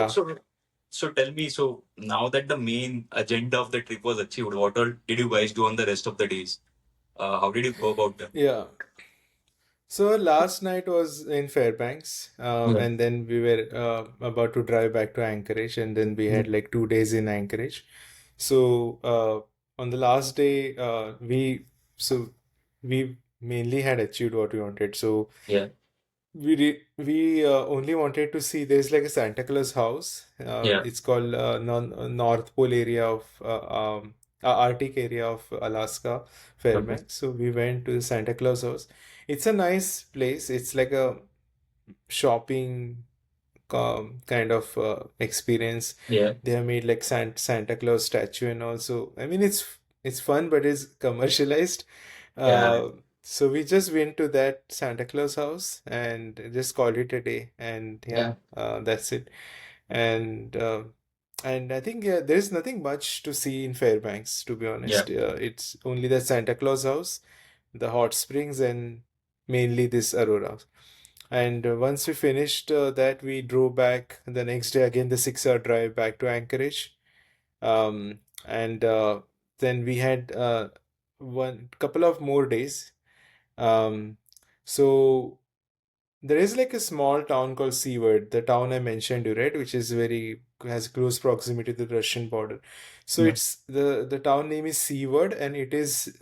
So tell me, so now that the main agenda of the trip was achieved, what all did you guys do on the rest of the days? How did you go about them? Yeah. So last night was in Fairbanks, Yeah. and then we were about to drive back to Anchorage, and then we had Mm. like 2 days in Anchorage. So on the last day, we mainly had achieved what we wanted. So Yeah. we only wanted to see there's like a Santa Claus house. Yeah. It's called North Pole area of Arctic area of Alaska, Okay. Fairbanks. So we went to the Santa Claus house. It's a nice place. It's like a shopping kind of experience. Yeah. They have made like Santa Claus statue, and also I mean it's fun, but it's commercialized. Yeah. Uh, so we just went to that Santa Claus house and just called it a day, and yeah, Yeah. that's it. And and I think yeah, there's nothing much to see in Fairbanks, to be Yeah. honest. It's only the Santa Claus house, the hot springs, and mainly this Aurora. And once we finished that, we drove back the next day again, the 6 hour drive back to Anchorage. And then we had one couple of more days. Um, so there is like a small town called Seward, the town I mentioned you, right, which is very has close proximity to the Russian border. So Yeah. it's the town name is Seward, and it is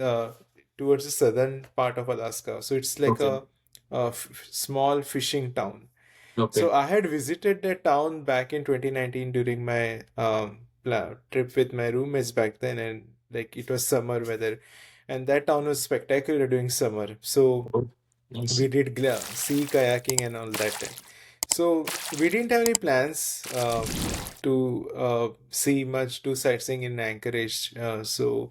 towards the southern part of Alaska. So it's like Okay. a small fishing town. Okay. So I had visited that town back in 2019 during my trip with my roommates back then, and like it was summer weather, and that town was spectacular during summer. So Oh, nice. we did sea kayaking and all that time. So we didn't have any plans to see much, do sightseeing in Anchorage. So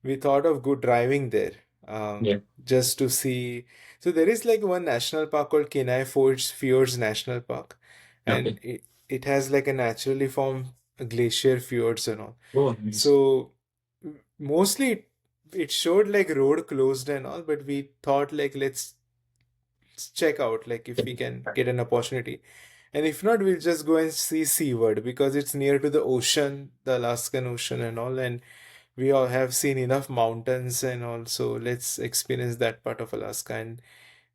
we thought of good driving there, Yeah. just to see. So there is like one national park called Kenai Fjords National Park, and Okay. it has like a naturally formed glacier fjords and all. Oh, nice. So mostly it showed like road closed and all, but we thought like let's check out like if we can get an opportunity. And if not, we'll just go and see Seward because it's near to the ocean, the Alaskan Ocean and all, and we all have seen enough mountains and also let's experience that part of Alaska. And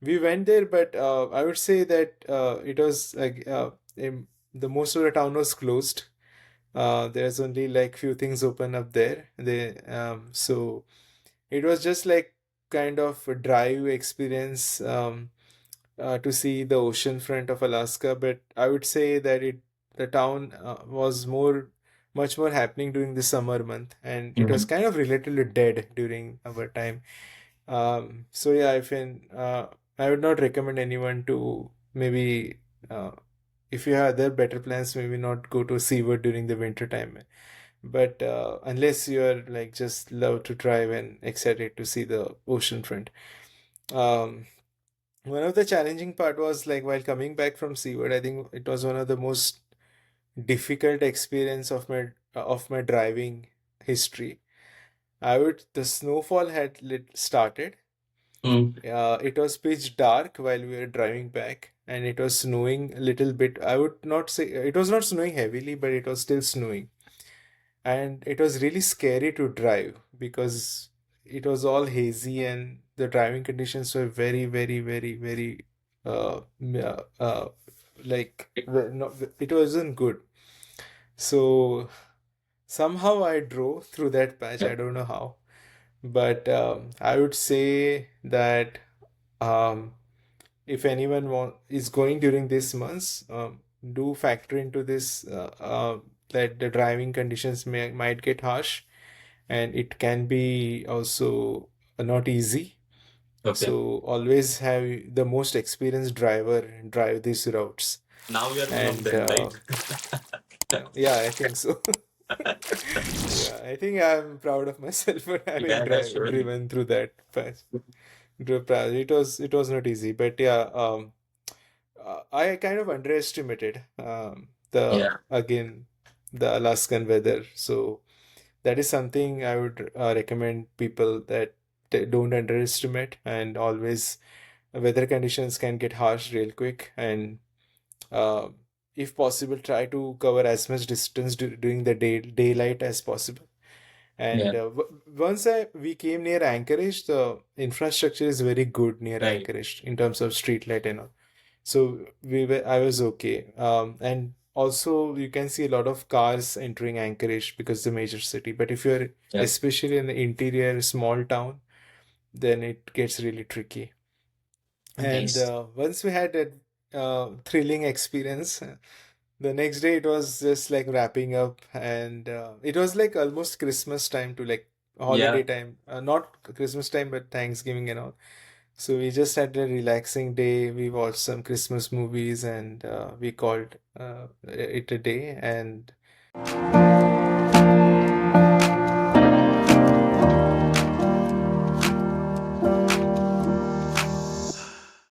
we went there, but I would say that it was like the most of the town was closed. There's only like few things open up there. So it was just like kind of a drive experience to see the ocean front of Alaska. But I would say that the town was much more happening during the summer month, and it was Mhm. kind of relatively dead during our time. So yeah, I would not recommend anyone to maybe if you have other better plans, maybe not go to SeaWorld during the winter time. But unless you are like just love to drive and excited to see the ocean front. Um, One of the challenging part was like while coming back from Seward, I think it was one of the most difficult experience of my driving history. The snowfall had started. Mm. It was pitch dark while we were driving back, and it was snowing a little bit. I would not say it was not snowing heavily, but it was still snowing, and it was really scary to drive because it was all hazy and the driving conditions were very very very very like no, it wasn't good. So somehow I drove through that patch. Yeah. I don't know how, but I would say that um, if anyone is going during these months, do factor into this that the driving conditions might get harsh, and it can be also not easy. Okay. So always have the most experienced driver drive these routes. Now you are one of And them, right? yeah, I think so. Yeah, I think I'm proud of myself for having Yeah, that's surely. driven through that path. It was not easy, but yeah, I kind of underestimated the Yeah. again the Alaskan weather. So that is something I would recommend people that don't underestimate, and always weather conditions can get harsh real quick, and uh, if possible, try to cover as much distance during the daylight as possible. And Yeah. once we came near Anchorage, the infrastructure is very good near Right. Anchorage in terms of street light and all. So I was okay. And also you can see a lot of cars entering Anchorage because it's a major city. But if you're Yeah. especially in the interior small town, then it gets really tricky. And Nice. once we had that thrilling experience, the next day it was just like wrapping up, and it was like almost Christmas time to like holiday Yeah. time, not Christmas time, but Thanksgiving and all. So we just had a relaxing day. We watched some Christmas movies, and we called it a day. And